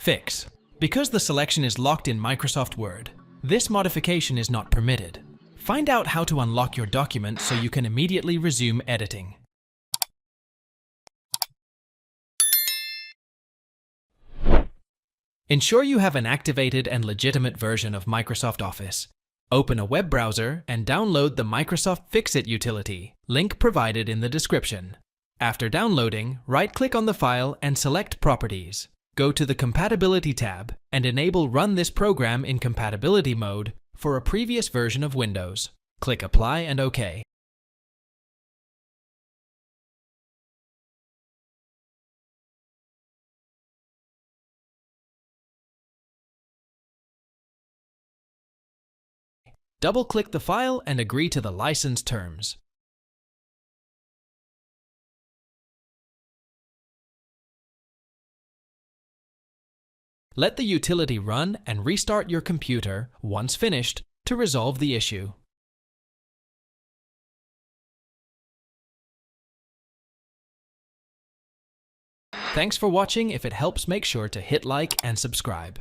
Fix. Because the selection is locked in Microsoft Word, this modification is not permitted. Find out how to unlock your document so you can immediately resume editing. Ensure you have an activated and legitimate version of Microsoft Office. Open a web browser and download the Microsoft Fix-It utility, link provided in the description. After downloading, right-click on the file and select Properties. Go to the Compatibility tab and enable Run this program in compatibility mode for a previous version of Windows. Click Apply and OK. Double-click the file and agree to the license terms. Let the utility run and restart your computer once finished to resolve the issue. Thanks for watching. If it helps, make sure to hit like and subscribe.